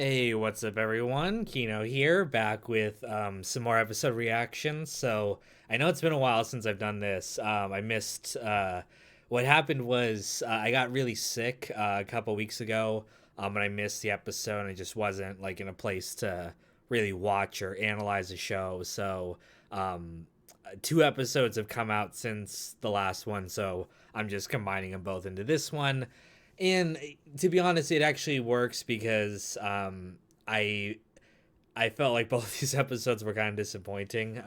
Hey, what's up, everyone? Kino here, back with some more episode reactions. So I know it's been a while since I've done this. I missed. What happened was I got really sick a couple weeks ago, and I missed the episode. And I just wasn't like in a place to really watch or analyze the show. So um, two episodes have come out since the last one, so I'm just combining them both into this one. And to be honest, it actually works because I I felt like both these episodes were kind of disappointing.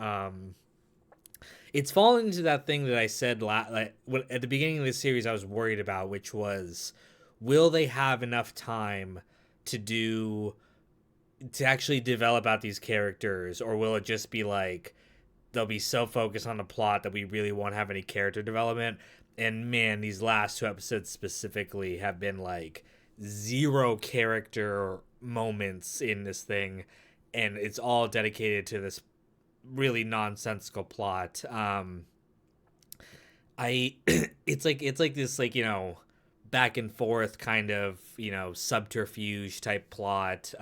It's fallen into that thing that I said at the beginning of the series I was worried about, which was, will they have enough time to do to actually develop out these characters, or will it just be like they'll be so focused on the plot that we really won't have any character development? And man, these last two episodes specifically have been like zero character moments in this thing, and it's all dedicated to this really nonsensical plot. I it's like this, like, back and forth kind of, subterfuge type plot,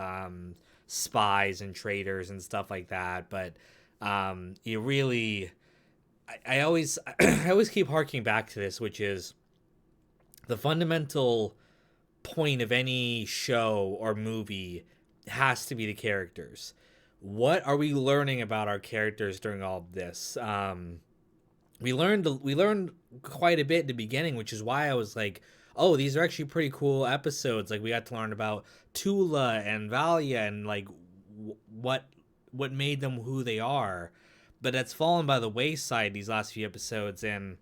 spies and traitors and stuff like that. But you really, I always I always keep harking back to this, which is the fundamental point of any show or movie has to be the characters. What are we learning about our characters during all of this? We learned quite a bit at the beginning, which is why I was like, oh, these are actually pretty cool episodes. Like, we got to learn about Tula and Valia and like what made them who they are. But that's fallen by the wayside these last few episodes, and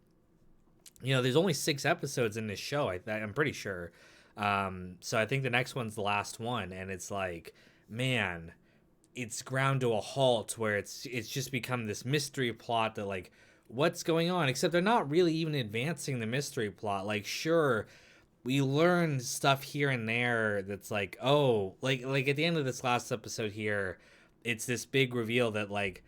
there's only 6 episodes in this show. I'm pretty sure. So I think the next one's the last one, and it's like, man, it's ground to a halt where it's just become this mystery plot that, like, what's going on? Except they're not really even advancing the mystery plot. Like, sure, we learn stuff here and there that's like, oh, like at the end of this last episode here, it's this big reveal that, like,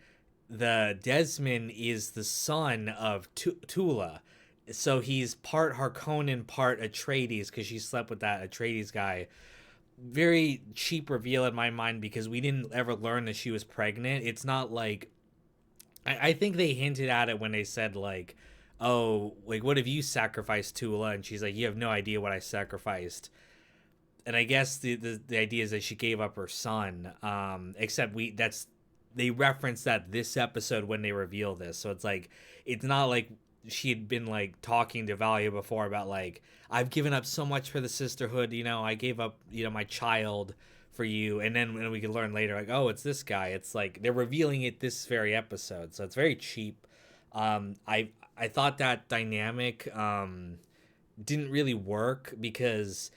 the Desmond is the son of Tula. So he's part Harkonnen, part Atreides, because she slept with that Atreides guy. Very cheap reveal in my mind, because we didn't ever learn that she was pregnant. It's not like, I think they hinted at it when they said, like, oh, like, what if you sacrificed Tula? And she's like, you have no idea what I sacrificed. And I guess the idea is that she gave up her son. Except they reference that this episode when they reveal this. So it's like, it's not like she had been like talking to Valia before about, like, I've given up so much for the sisterhood, I gave up, my child for you. And then when we can learn later, like, oh, it's this guy. It's like they're revealing it this very episode. So it's very cheap. I thought that dynamic didn't really work, because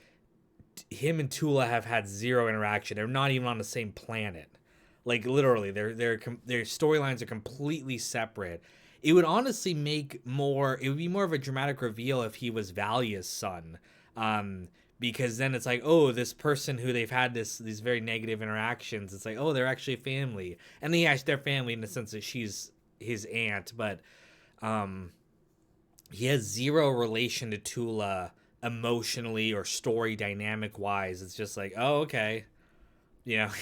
him and Tula have had zero interaction. They're not even on the same planet. Like, literally, their storylines are completely separate. It would honestly make more. It would be more of a dramatic reveal if he was Valia's son, because then it's like, oh, this person who they've had these very negative interactions. It's like, oh, they're actually family, and they're family in the sense that she's his aunt, but um, he has zero relation to Tula emotionally or story dynamic wise. It's just like, oh, okay,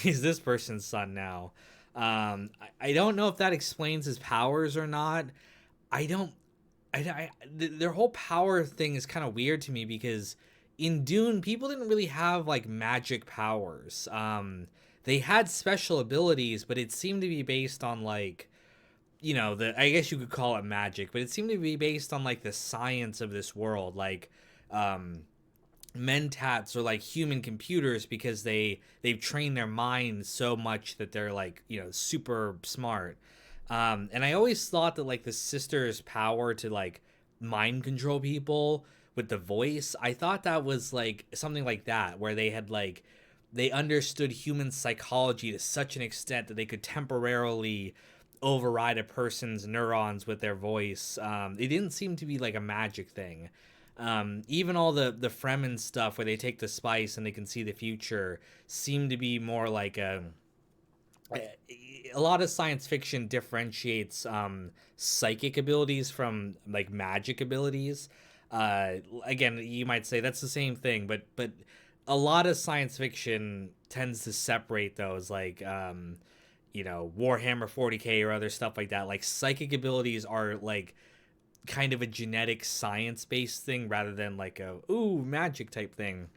he's this person's son now. I don't know if that explains his powers or not. I don't. Their whole power thing is kind of weird to me, because in Dune, people didn't really have like magic powers. They had special abilities, but it seemed to be based on, like, I guess you could call it magic, but it seemed to be based on, like, the science of this world, like, mentats are like human computers, because they've trained their minds so much that they're, like, super smart. And I always thought that, like, the sister's power to, like, mind control people with the voice, I thought that was like something like that, where they had, like, they understood human psychology to such an extent that they could temporarily override a person's neurons with their voice. It didn't seem to be like a magic thing. Even all the Fremen stuff where they take the spice and they can see the future seemed to be more like a lot of science fiction differentiates psychic abilities from, like, magic abilities. Again, you might say that's the same thing, but a lot of science fiction tends to separate those, like Warhammer 40K or other stuff like that. Like psychic abilities are like kind of a genetic science based thing rather than like a ooh magic type thing.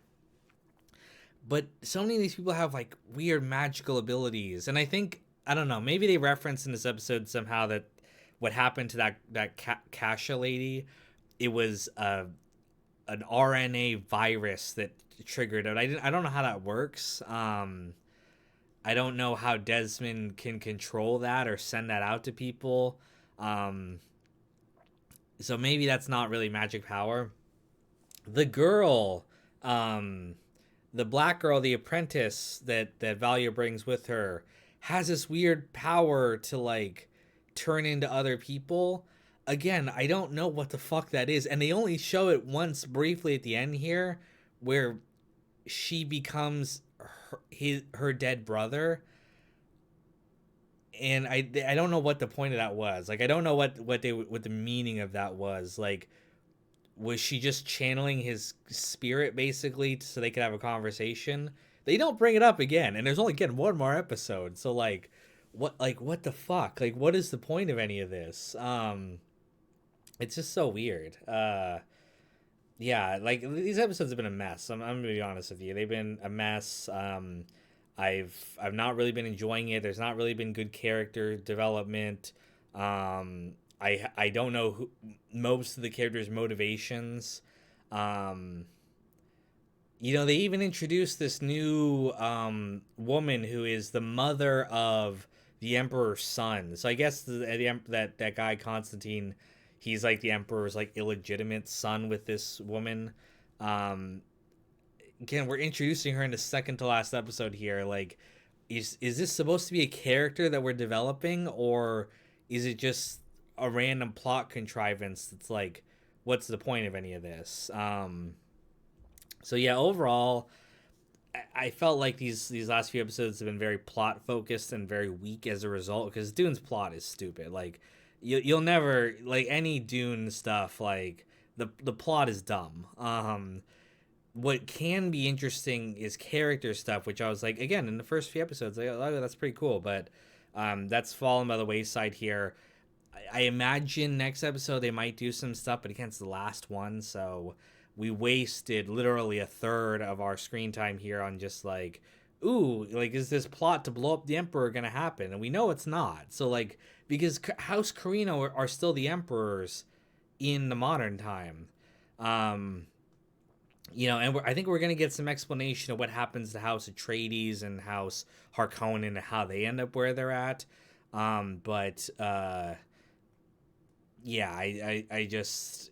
But so many of these people have like weird magical abilities, and I don't know, maybe they reference in this episode somehow that what happened to that Kasha lady, it was an RNA virus that triggered it. I don't know how that works. I don't know how Desmond can control that or send that out to people. Um, so maybe that's not really magic power. The girl, um, the black girl, the apprentice that Valia brings with her, has this weird power to like turn into other people. Again, I don't know what the fuck that is, and they only show it once briefly at the end here, where she becomes her dead brother, and I don't know what the point of that was. Like I don't know what the meaning of that was. Like was she just channeling his spirit basically so they could have a conversation? They don't bring it up again, and there's only again one more episode. So what the fuck? Like what is the point of any of this? It's just so weird. Yeah, like these episodes have been a mess. I'm gonna be honest with you. They've been a mess. I've not really been enjoying it. There's not really been good character development. I don't know most of the characters' motivations. Um, they even introduced this new woman who is the mother of the emperor's son. So I guess that guy Constantine, he's like the emperor's like illegitimate son with this woman. Um, Again, we're introducing her in the second to last episode here. Like, is this supposed to be a character that we're developing, or is it just a random plot contrivance that's like, what's the point of any of this? So yeah, overall, I felt like these last few episodes have been very plot focused and very weak as a result, because Dune's plot is stupid. Like you'll never like any Dune stuff, like the plot is dumb. What can be interesting is character stuff, which I was like, again, in the first few episodes, like, oh, that's pretty cool, but that's fallen by the wayside here. I imagine next episode they might do some stuff, but again, it's the last one, so we wasted literally a third of our screen time here on just like, ooh, like, is this plot to blow up the Emperor gonna happen? And we know it's not. So, like, because House Carino are still the Emperors in the modern time. And I think we're going to get some explanation of what happens to House Atreides and House Harkonnen and how they end up where they're at. But yeah, I just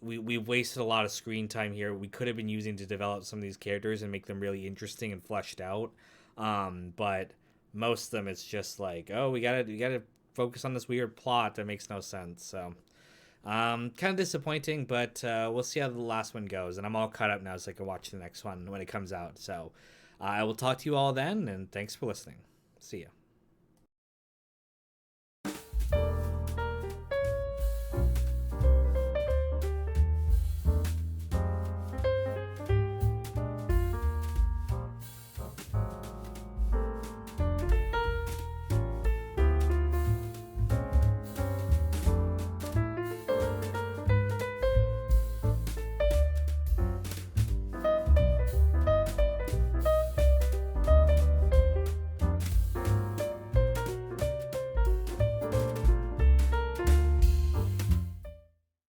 we've wasted a lot of screen time here. We could have been using to develop some of these characters and make them really interesting and fleshed out. But most of them, it's just like, oh, we gotta focus on this weird plot that makes no sense. So. Kind of disappointing, but we'll see how the last one goes. And I'm all caught up now, so I can watch the next one when it comes out. So I will talk to you all then, and thanks for listening. See ya.